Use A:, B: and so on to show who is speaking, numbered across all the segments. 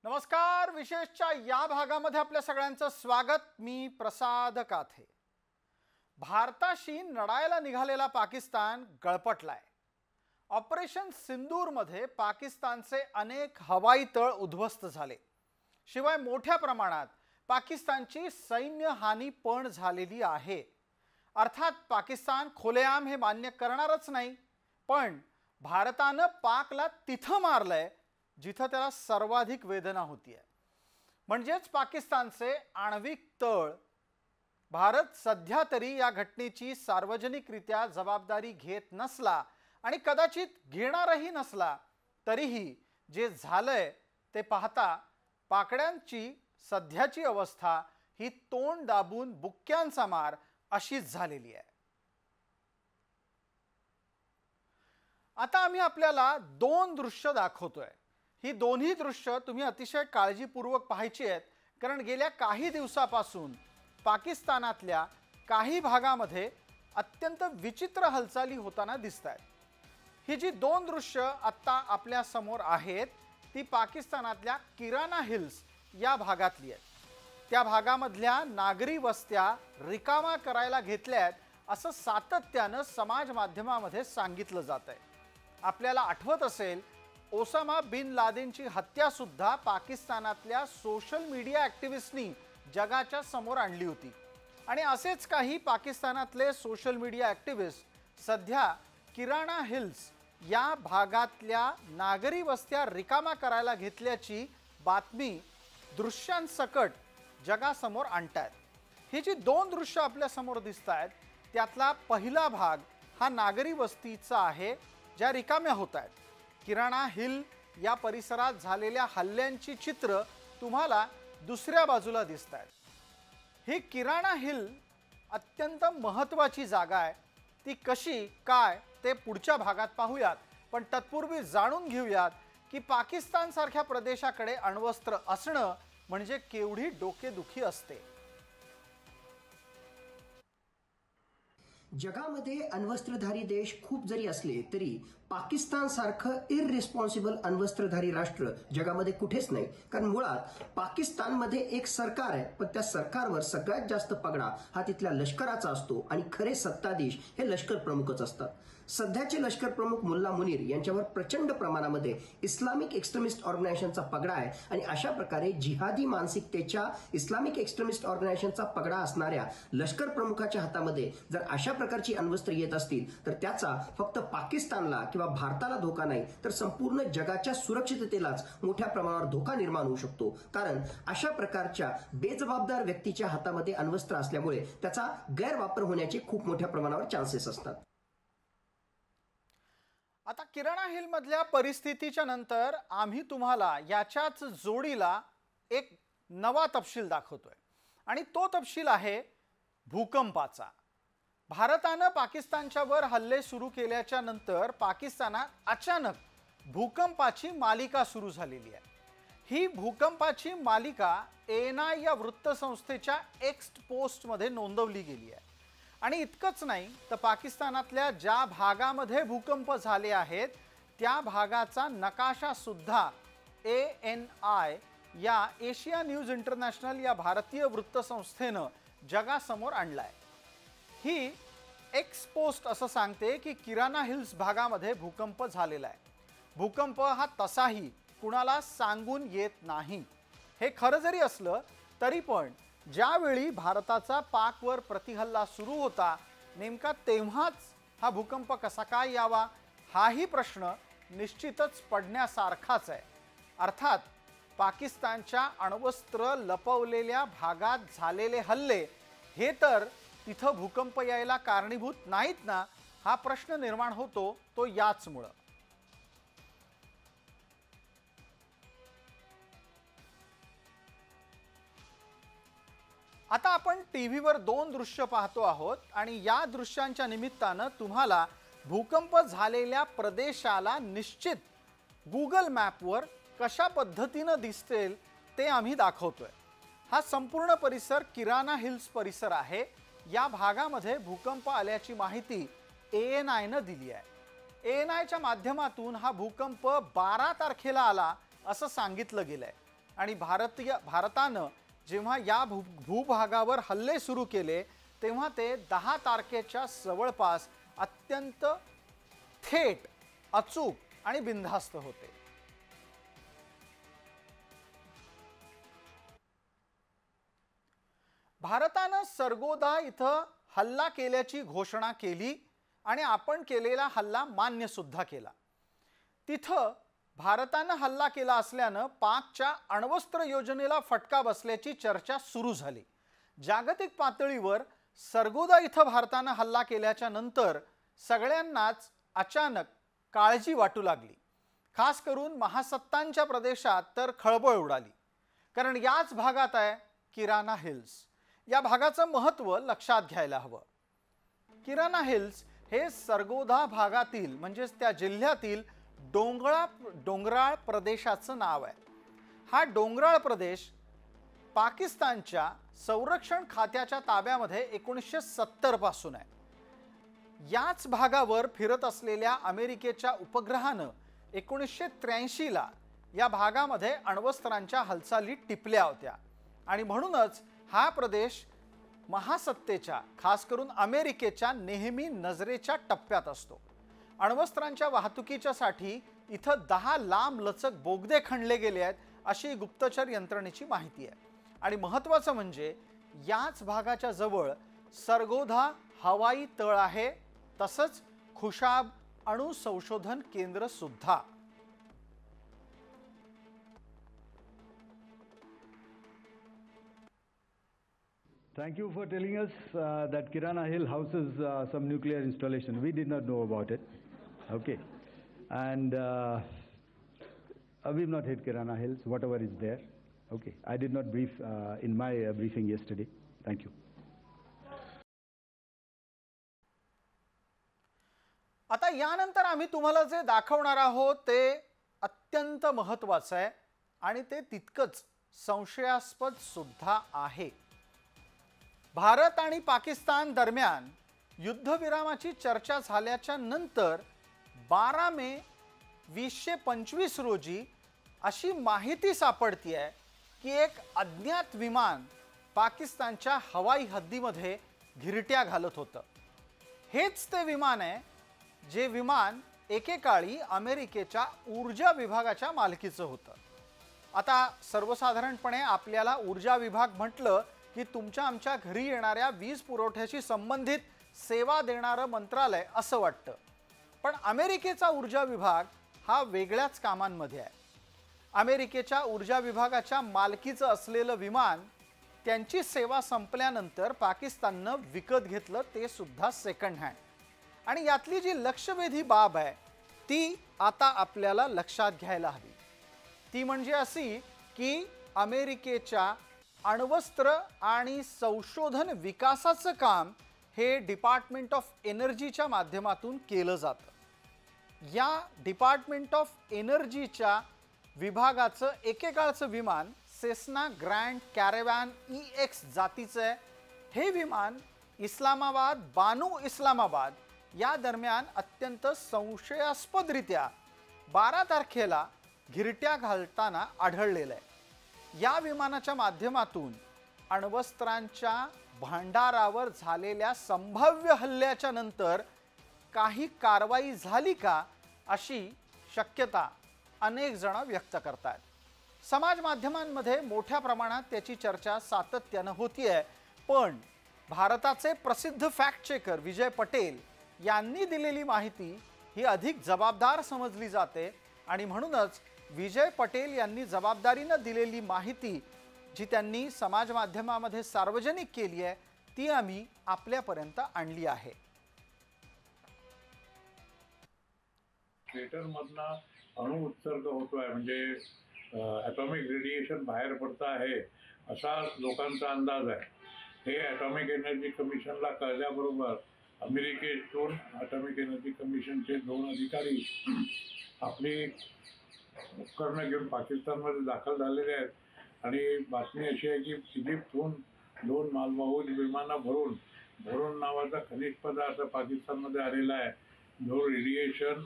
A: नमस्कार. विशेषच्या या भागामध्ये आपल्या सगळ्यांचं स्वागत. मी प्रसाद काथे. भारताशी लढायला निघालेला पाकिस्तान गळपटलाय. ऑपरेशन सिंदूरमध्ये पाकिस्तानचे अनेक हवाई तळ उद्ध्वस्त झाले. शिवाय मोठ्या प्रमाणात पाकिस्तानची सैन्य हानी पण झालेली आहे. अर्थात पाकिस्तान खुलेआम हे मान्य करणारच नाही, पण भारतानं पाकला तिथं मारलंय जिथं त्याला सर्वाधिक वेदना होतीये. म्हणजेच पाकिस्तानचे आण्विक तळ. भारत सध्या तरी या घटनेची सार्वजनिकरित्या जबाबदारी घेत नसला आणि कदाचित घेणारही नसला, तरीही जे झालंय ते पाहता पाकड्यांची सध्याची अवस्था ही तोंड दाबून बुक्क्यांचा मार अशीच झालेली आहे. आता आम्ही आपल्याला दोन दृश्य दाखवतोय. ही दोन्ही दृश्य तुम्ही अतिशय काळजीपूर्वक पाहायची आहेत, कारण गेल्या काही दिवसापासून पाकिस्तानातल्या काही भागामध्ये अत्यंत विचित्र हालचाली होताना दिसतात. ही जी दोन दृश्य आत्ता आपल्या समोर आहेत ती पाकिस्तानातल्या किराणा हिल्स या भागातली आहेत. त्या भागामधल्या नागरी वस्त्या रिकामा करायला घेतल्यात असं सातत्यानं समाज माध्यमामध्ये सांगितलं जात आहे. आपल्याला आठवत असेल, ओसामा बिन लादेनची हत्या सुद्धा पाकिस्तानातल्या सोशल मीडिया ॲक्टिव्हिस्टनी जगाच्या समोर आणली होती. आणि असेच काही पाकिस्तानातले सोशल मीडिया ॲक्टिव्हिस्ट सध्या किराणा हिल्स या भागातल्या नागरी वस्त्या रिकामा करायला घेतल्याची बातमी दृश्यांसकट जगासमोर आणतात. ही जी दोन दृश्य आपल्या समोर दिसत आहेत त्यातला पहिला भाग हा नागरी वस्तीचा आहे ज्या रिकाम्या होत आहेत. किराणा हिल या परिसरात झालेल्या हल्ल्यांची चित्र तुम्हाला दुसऱ्या बाजूला दिसत आहेत. ही किराणा हिल अत्यंत महत्त्वाची जागा आहे. ती कशी काय ते पुढच्या भागात पाहूयात, पण तत्पूर्वी जाणून घेऊयात की पाकिस्तानसारख्या प्रदेशाकडे अण्वस्त्र असणं म्हणजे केवढी डोकेदुखी असते.
B: जगामध्ये अण्वस्त्रधारी देश खूप जरी असले तरी पाकिस्तान सारखं इररिस्पॉन्सिबल अण्वस्त्रधारी राष्ट्र जगामध्ये कुठेच नाही. कारण मुळात पाकिस्तानमध्ये एक सरकार आहे, पण त्या सरकारवर सगळ्यात जास्त पगडा हा तिथल्या लष्कराचा असतो आणि खरे सत्ताधीश हे लष्कर प्रमुखच असतात. सध्याचे लष्कर प्रमुख मुल्ला मुनीर यांच्यावर प्रचंड प्रमाणामध्ये इस्लामिक एक्स्ट्रीमिस्ट ऑर्गनायझेशनचा पगडा आहे आणि अशा प्रकारे जिहादी मानसिकतेच्या इस्लामिक एक्स्ट्रीमिस्ट ऑर्गनायझेशनचा पगडा असणाऱ्या लष्कर प्रमुखाच्या हातामध्ये जर अशा प्रकारची अण्वस्त्र येत असतील तर त्याचा फक्त पाकिस्तानला किंवा भारताला धोका नाही तर संपूर्ण जगाच्या सुरक्षिततेलाच मोठ्या प्रमाणावर धोका निर्माण होऊ शकतो. कारण अशा प्रकारच्या बेजबाबदार व्यक्तीच्या हातामध्ये अण्वस्त्र असल्यामुळे त्याचा गैरवापर होण्याचे खूप मोठ्या प्रमाणावर चान्सेस असतात.
A: आता किराणा हिल मधल्या परिस्थितीच्या नंतर आम्ही तुम्हाला याच्याच जोडीला एक नवा तपशील दाखवतोय आणि तो तपशील आहे भूकंपाचा. भारतानं पाकिस्तानच्या वर हल्ले सुरू केल्याच्या नंतर पाकिस्तानात अचानक भूकंपाची मालिका सुरू झालेली आहे. ही भूकंपाची मालिका ANI या वृत्तसंस्थेच्या एक्स पोस्टमध्ये नोंदवली गेली आहे. आणि इतकंच नाही तर पाकिस्तानातल्या ज्या भागामध्ये भूकंप झाले आहेत त्या भागाचा नकाशा सुद्धा ANI या एशिया न्यूज इंटरनॅशनल या भारतीय वृत्तसंस्थेनं जगासमोर आणलाय. ही एक्स पोस्ट असं सांगते की किराणा हिल्स भागामध्ये भूकंप झालेला आहे. भूकंप हा तसाही कुणाला सांगून येत नाही. हे खरं जरी असलं तरी पण ज्यावेळी भारताचा पाकवर प्रतिहल्ला सुरू होता नेमका तेव्हाच हा भूकंप कसा काय यावा हाही प्रश्न निश्चितच पडण्यासारखाच आहे. अर्थात पाकिस्तानच्या अण्वस्त्र लपवलेल्या भागात झालेले हल्ले हे तर तिथं भूकंप यायला कारणीभूत नाहीत ना, हा प्रश्न निर्माण होतो तो याचमुळे. आता आपण टीव्हीवर दोन दृश्य पाहतो आहोत आणि या दृश्यांच्या निमित्तानं तुम्हाला भूकंप झालेल्या प्रदेशाला निश्चित गुगल मॅपवर कशा पद्धतीनं दिसतील ते आम्ही दाखवतोय. हा संपूर्ण परिसर किराणा हिल्स परिसर आहे. या भागामध्ये भूकंप आल्याची माहिती ANI ने दिली आहे. ANI च्या माध्यमातून हा भूकंप 12 तारखेला आला असं सांगितलं गेलंय. आणि भारतानं जेव्हा या भूभागावर हल्ले सुरू केले तेव्हा ते 10 तारखेच्या जवळपास अत्यंत थेट, अचूक आणि बिनधास्त होते. भारतानं सरगोदा इथं हल्ला केल्याची घोषणा केली आणि आपण केलेला हल्ला मान्य सुद्धा केला. तिथं भारतानं हल्ला केला असल्यानं पाकच्या अण्वस्त्र योजनेला फटका बसल्याची चर्चा सुरू झाली. जागतिक पातळीवर सरगोदा इथं भारतानं हल्ला केल्याच्या नंतर सगळ्यांनाच अचानक काळजी वाटू लागली. खास करून महासत्तांच्या प्रदेशात तर खळबळ उडाली. कारण याच भागात आहे किराना हिल्स. या भागाचं महत्त्व लक्षात घ्यायला हवं. किराना हिल्स हे सरगोदा भागातील म्हणजेच त्या जिल्ह्यातील डोंगराळ प्रदेशाचं नाव आहे. हा डोंगराळ प्रदेश पाकिस्तानच्या संरक्षण खात्याच्या ताब्यामध्ये 1970 पासून आहे. याच भागावर फिरत असलेल्या अमेरिकेच्या उपग्रहानं 1983 ला या भागामध्ये अण्वस्त्रांच्या हालचाली टिपल्या होत्या आणि म्हणूनच हा प्रदेश महासत्तेच्या, खास करून अमेरिकेच्या नेहमी नजरेच्या टप्प्यात असतो. अण्वस्त्रांच्या वाहतुकीच्यासाठी इथं 10 लांब लचक बोगदे खणले गेले आहेत अशी गुप्तचर यंत्रणेची माहिती आहे. आणि महत्त्वाचं म्हणजे याच भागाच्या जवळ सरगोदा हवाई तळ आहे, तसंच खुशाब अणु संशोधन केंद्र सुद्धा.
C: Thank you for telling us that Kirana Hill houses some nuclear installation. We did not know about it. Okay. And we've not hit Kirana Hills, whatever is there. Okay. I did not brief in my briefing yesterday. Thank you.
A: आता यानंतर आम्ही तुम्हाला जे दाखवणार आहोत ते अत्यंत महत्त्वाचं आहे आणि ते तितकंच संशयास्पद सुद्धा आहे. भारत आणि पाकिस्तान दरम्यान युद्धविरामाची चर्चा झाल्याच्या नंतर 12 मे 2025 रोजी अशी माहिती सापडती आहे की एक अज्ञात विमान पाकिस्तानच्या हवाई हद्दीमध्ये घिरट्या घालत होतं. हेच ते विमान आहे जे विमान एकेकाळी अमेरिकेच्या ऊर्जा विभागाच्या मालकीचं होतं. आता सर्वसाधारणपणे आपल्याला ऊर्जा विभाग म्हटलं की तुमच्या आमच्या घरी येणाऱ्या वीज पुरवठ्याशी संबंधित सेवा देणारं मंत्रालय असं वाटतं. पण अमेरिकेचा ऊर्जा विभाग हा वेगळ्याच कामांमध्ये आहे. अमेरिकेच्या ऊर्जा विभागाच्या मालकीचं असलेलं विमान त्यांची सेवा संपल्यानंतर पाकिस्ताननं विकत घेतलं, ते सुद्धा सेकंड हँड. आणि यातली जी लक्षवेधी बाब आहे ती आता आपल्याला लक्षात घ्यायला हवी. ती म्हणजे अशी की अमेरिकेच्या अण्वस्त्र आणि संशोधन विकासाचं काम हे डिपार्टमेंट ऑफ एनर्जीच्या माध्यमातून केलं जातं. या डिपार्टमेंट ऑफ एनर्जीच्या विभागाचं एकेकाळचं विमान सेस्ना ग्रँड कॅरेव्हॅन EX जातीचं आहे. हे विमान बानू इस्लामाबाद या दरम्यान अत्यंत संशयास्पदरित्या 12 तारखेला घिरट्या घालताना आढळलेलं आहे. या विमानाच्या माध्यमातून अण्वस्त्रांच्या भांडारावर झालेल्या संभाव्य हल्ल्याच्या नंतर काही कारवाई झाली का अशी शक्यता अनेक जण व्यक्त करतात. समाज माध्यमांमध्ये मोठ्या प्रमाणात त्याची चर्चा सातत्यानं होतीये. पण भारताचे प्रसिद्ध फॅक्ट चेकर विजय पटेल यांनी दिलेली माहिती ही अधिक जबाबदार समजली जाते आणि म्हणूनच विजय पटेल यांनी जबाबदारीने दिलेली माहिती जी त्यांनी समाज माध्यमामध्ये सार्वजनिक केली आहे ती आम्ही आपल्यापर्यंत आणली आहे.
D: थिएटरमधना अणु उत्सर्ग होतोय म्हणजे ॲटॉमिक रेडिएशन बाहेर पडत आहे असा लोकांचा अंदाज आहे. हे ॲटॉमिक एनर्जी कमिशनला कळल्याबरोबर अमेरिकेतून ॲटॉमिक एनर्जी कमिशनचे 2 अधिकारी आपली उपकरणं घेऊन पाकिस्तानमध्ये दाखल झालेले आहेत आणि बातमी अशी आहे की इजिप्तहून 2 मालवाहू विमानं भरून नावाचा खनिज पदार्थ पाकिस्तानमध्ये आलेला आहे जो रेडिएशन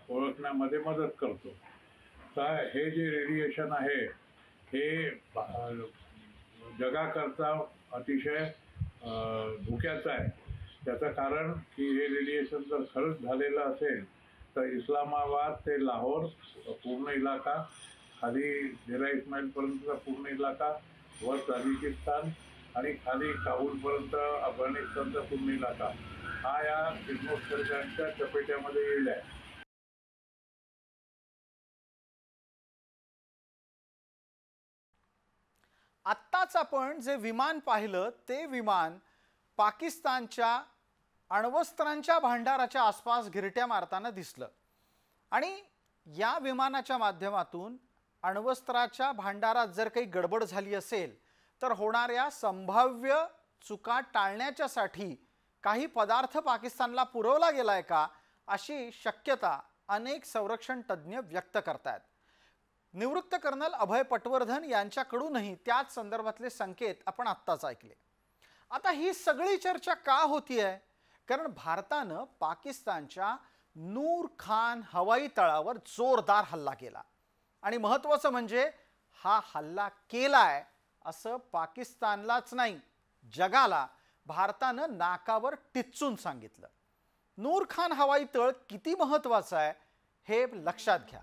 D: ओळखण्यामध्ये मदत करतो. तर हे जे रेडिएशन आहे हे जगाकरता अतिशय धोक्याचं आहे. त्याचं कारण की हे रेडिएशन जर खरंच झालेलं असेल तर इस्लामाबाद ते लाहोर पूर्ण इलाका, खाली डेरा इस्माईलपर्यंतचा पूर्ण इलाका, वर ताजिकिस्तान आणि खाली काबूलपर्यंत अफगाणिस्तानचा पूर्ण इलाका हा या किरणोत्सर्गांच्या चपेट्यामध्ये येईल आहे.
A: आत्ताच आपण जे विमान पाहिलं ते विमान पाकिस्तानच्या अण्वस्त्रांच्या भांडाराच्या आसपास घिरट्या मारताना दिसलं आणि या विमानाच्या माध्यमातून अण्वस्त्राच्या भांडारात जर काही गडबड झाली असेल तर होणाऱ्या संभाव्य चुका टाळण्याच्यासाठी काही पदार्थ पाकिस्तानला पुरवला गेलाय का अशी शक्यता अनेक संरक्षण तज्ज्ञ व्यक्त करतात. निवृत्त कर्नल अभय पटवर्धन यांच्याकडूनही त्याच संदर्भातले संकेत आपण आत्ताच ऐकले. आता ही सगळी चर्चा का होतीये? कारण भारतानं पाकिस्तानच्या नूर खान हवाई तळावर जोरदार हल्ला केला आणि महत्त्वाचं म्हणजे हा हल्ला केलाय असं पाकिस्तानलाच नाही जगाला भारतानं नाकावर टिच्चून सांगितलं. नूर खान हवाई तळ किती महत्त्वाचं आहे हे लक्षात घ्या.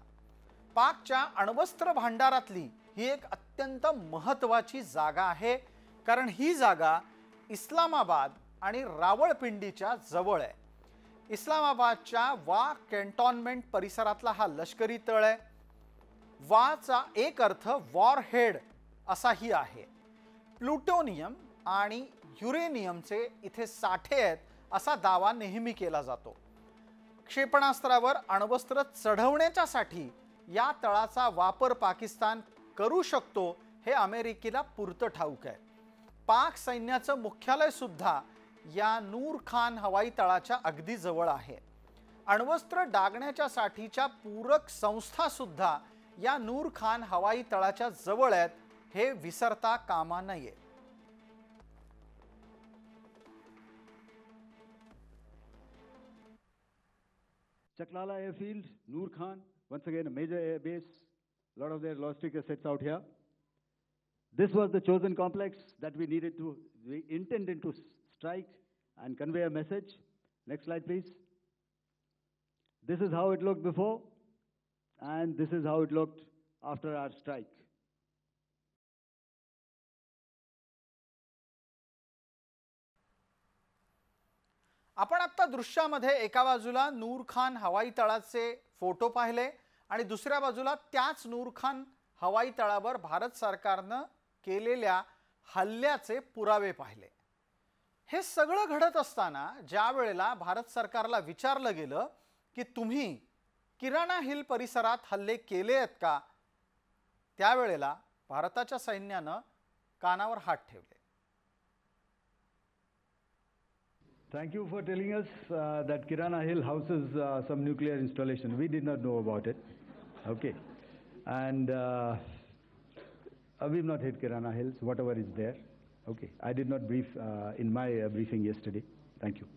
A: पाकच्या अण्वस्त्र भांडारातली ही एक अत्यंत महत्त्वाची जागा आहे कारण ही जागा इस्लामाबाद आणि रावळपिंडीच्या जवळ आहे. इस्लामाबादच्या वा कॅन्टॉनमेंट परिसरातला हा लष्करी तळ आहे. वाचा एक अर्थ वॉर हेड असाही आहे. प्लुटोनियम आणि युरेनियमचे इथे साठे आहेत असा दावा नेहमी केला जातो. क्षेपणास्त्रावर अण्वस्त्र चढवण्यासाठी या तळाचा वापर पाकिस्तान करू शकतो हे अमेरिकेला पुरतं ठाऊक आहे. पाक सैन्याचं मुख्यालय सुद्धा या नूर खान हवाई तळाच्या अगदी जवळ आहे. अण्वस्त्र डागण्याच्यासाठीच्या पूरक संस्था सुद्धा या नूर खान हवाई तळाच्या जवळ आहेत हे विसरता कामा नये.
C: Chaklala Airfield, Noor Khan, once again a major air base, a lot of their logistic assets out here. This was the chosen complex that we intended to strike and convey a message. Next slide, please. This is how it looked before, and this is how it looked after our strike.
A: आपण आता दृश्यामध्ये एका बाजूला नूर खान हवाई तळाचे photo पाहिले आणि दुसऱ्या बाजूला त्याच नूर खान हवाई तळावर भारत सरकारनं केलेल्या हल्ल्याचे पुरावे पाहिले. हे सगळं घडत असताना ज्या वेळेला भारत सरकारला विचारलं गेलं की तुम्ही किराणा हिल परिसरात हल्ले केले आहेत का, त्यावेळेला भारताच्या सैन्यानं कानावर हात ठेवले.
C: Thank you for telling us that Kirana Hill houses some nuclear installation. We did not know about it. Okay. And we've not hit Kirana Hills, whatever is there. Okay. I did not brief in my briefing yesterday. Thank you.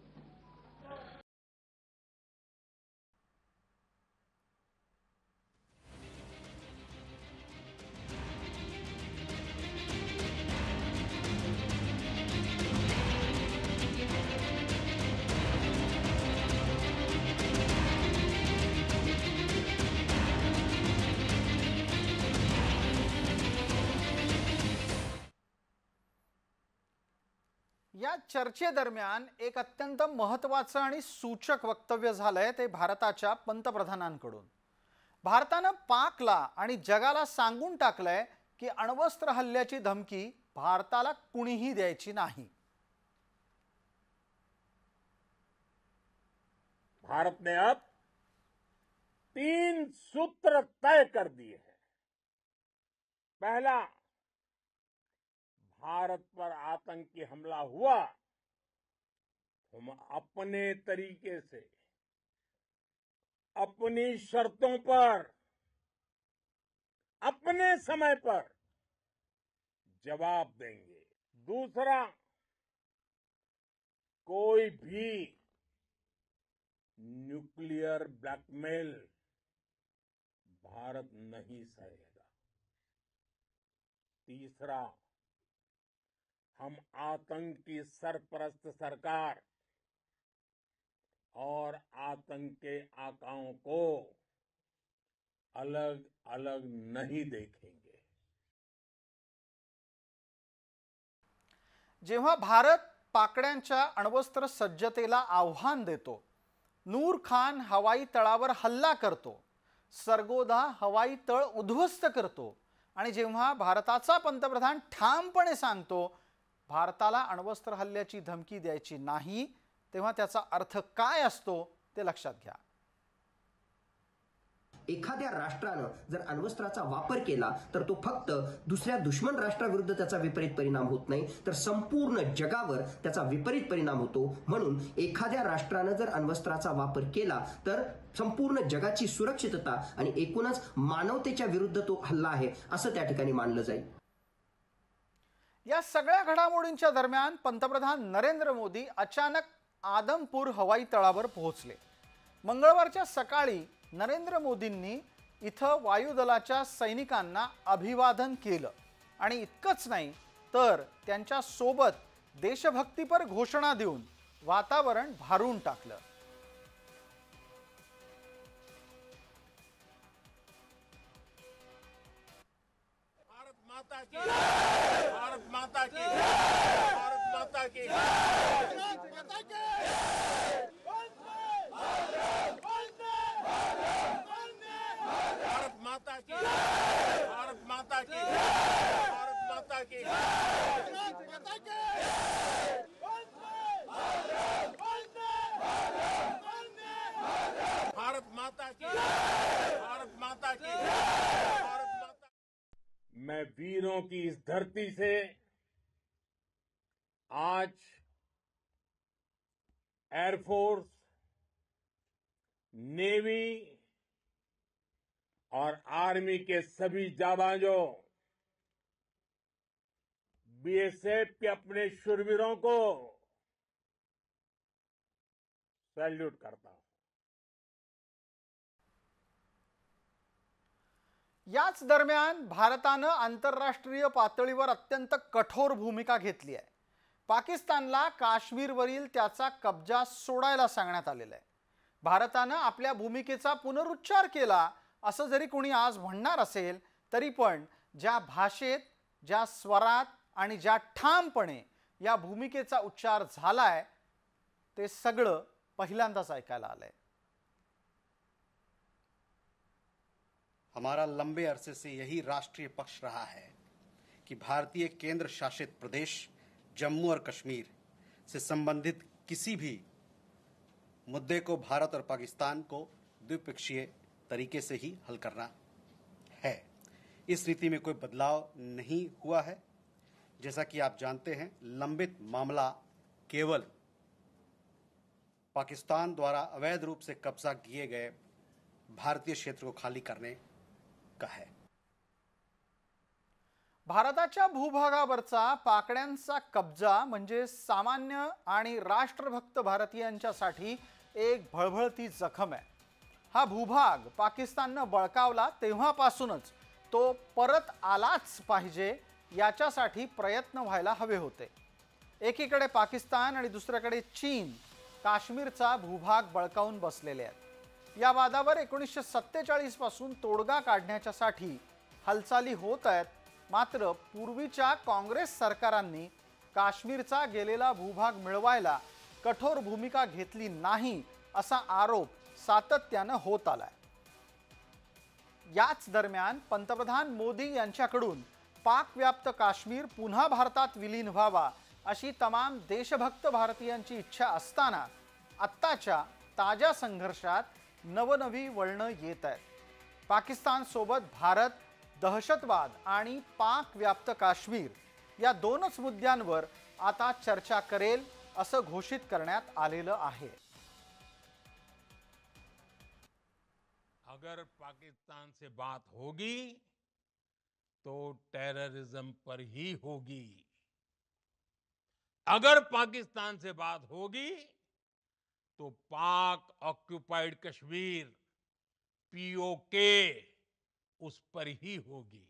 A: या चर्चेदरम्यान एक अत्यंत महत्त्वाचं आणि सूचक वक्तव्य झालंय ते भारताच्या पंतप्रधानांकडून. भारतानं पाकला आणि जगाला सांगून टाकलंय की अण्वस्त्र हल्ल्याची धमकी भारताला कुणीही द्यायची नाही.
E: भारत ने अब 3 सूत्र तय कर दिए हैं. पहला, भारत पर आतंकी हमला हुआ, हम अपने तरीके से, अपनी शर्तों पर, अपने समय पर जवाब देंगे. दूसरा, कोई भी न्यूक्लियर ब्लैकमेल भारत नहीं सहेगा. तीसरा, हम आतंक की सरपरस्त सरकार और आतंक के आकाओं को अलग अलग नहीं देखेंगे।
A: जेव्हा भारत पाकड्यांच्या अण्वस्त्र सज्जतेला आव्हान देतो, नूर खान हवाई तळावर हल्ला करतो, सरगोदा हवाई तळ उद्ध्वस्त करतो आणि जेव्हा भारताचा पंतप्रधान ठामपणे सांगतो भारताला अण्वस्त्र हल्ल्याची धमकी द्यायची नाही, तेव्हा त्याचा अर्थ काय असतो ते लक्षात घ्या.
B: एखाद्या राष्ट्रानं जर अण्वस्त्राचा वापर केला तर तो फक्त दुसऱ्या दुश्मन राष्ट्राविरुद्ध त्याचा विपरीत परिणाम होत नाही, तर संपूर्ण जगावर त्याचा विपरीत परिणाम होतो. म्हणून एखाद्या राष्ट्रानं जर अण्वस्त्राचा वापर केला तर संपूर्ण जगाची सुरक्षितता आणि एकूणच मानवतेच्या विरुद्ध तो हल्ला आहे असं त्या ठिकाणी मानलं जाईल.
A: या सगळ्या घडामोडींच्या दरम्यान पंतप्रधान नरेंद्र मोदी अचानक आदमपूर हवाई तळावर पोहोचले. मंगळवारच्या सकाळी नरेंद्र मोदींनी इथं वायुदलाच्या सैनिकांना अभिवादन केलं आणि इतकंच नाही तर त्यांच्या सोबत देशभक्तीपर घोषणा देऊन वातावरण भारून टाकलं.
E: भारत माता की, भारत माता की, भारत माता की, भारत माता की, भारत माता की, भारत माता की, भारत माता की, भारत माता की, भारत माता. मैं वीरों की इस धरती से आज एयरफोर्स, नेवी और आर्मी के सभी जाबाजों, बीएसएफ के अपने शूरवीरों को सैल्यूट करता हूं.
A: याच दरम्यान भारतानं आंतरराष्ट्रीय पातळीवर अत्यंत कठोर भूमिका घेतली आहे. पाकिस्तानला काश्मीरवरील त्याचा कब्जा सोडायला सांगण्यात आलेलं आहे. भारतानं आपल्या भूमिकेचा पुनरुच्चार केला असं जरी कोणी आज म्हणणार असेल तरी पण ज्या भाषेत, ज्या स्वरात आणि ज्या ठामपणे या भूमिकेचा उच्चार झालाय ते सगळं पहिल्यांदाच ऐकायला आलंय.
F: हमारा लंबे अरसे से यही राष्ट्रीय पक्ष रहा है कि भारतीय केंद्र शासित प्रदेश जम्मू और कश्मीर से संबंधित किसी भी मुद्दे को भारत और पाकिस्तान को द्विपक्षीय तरीके से ही हल करना है. इस नीति में कोई बदलाव नहीं हुआ है. जैसा कि आप जानते हैं, लंबित मामला केवल पाकिस्तान द्वारा अवैध रूप से कब्जा किए गए भारतीय क्षेत्र को खाली करने का है.
A: भारताच्या भूभागावरचा पाकड्यांचा कब्जा म्हणजे सामान्य आणि राष्ट्रभक्त भारतीयांच्यासाठी एक भळभळती जखम आहे. हा भूभाग पाकिस्ताननं बळकावला तेव्हापासूनच तो परत आलाच पाहिजे याच्यासाठी प्रयत्न व्हायला हवे होते. एकीकडे पाकिस्तान आणि दुसरीकडे चीन काश्मीरचा भूभाग बळकावून बसलेले आहेत. या वादावर 1947 पासून तोडगा काढण्यासाठी हालचाली होत आहेत. मात्र पूर्वीच्या काँग्रेस सरकारांनी काश्मीरचा गेलेला भूभाग मिळवायला कठोर भूमिका घेतली नाही असा आरोप सातत्याने होत आलाय. याच दरम्यान पंतप्रधान मोदी यांच्याकडून पाकव्याप्त काश्मीर पुन्हा भारतात विलीन व्हावा अशी तमाम देशभक्त भारतीयांची इच्छा असताना आत्ताच्या ताज्या संघर्षात नवनवी वळणं येत आहेत. पाकिस्तान सोबत भारत दहशतवाद आणि पाकव्याप्त काश्मीर या दोनच मुद्द्यांवर आता चर्चा करेल असं घोषित करण्यात आलेलं आहे.
E: अगर पाकिस्तान से बात होगी तो टेररिज्म पर ही होगी. अगर पाकिस्तान से बात होगी तो पाक ऑक्युपाइड कश्मीर, पीओके, उस पर ही होगी.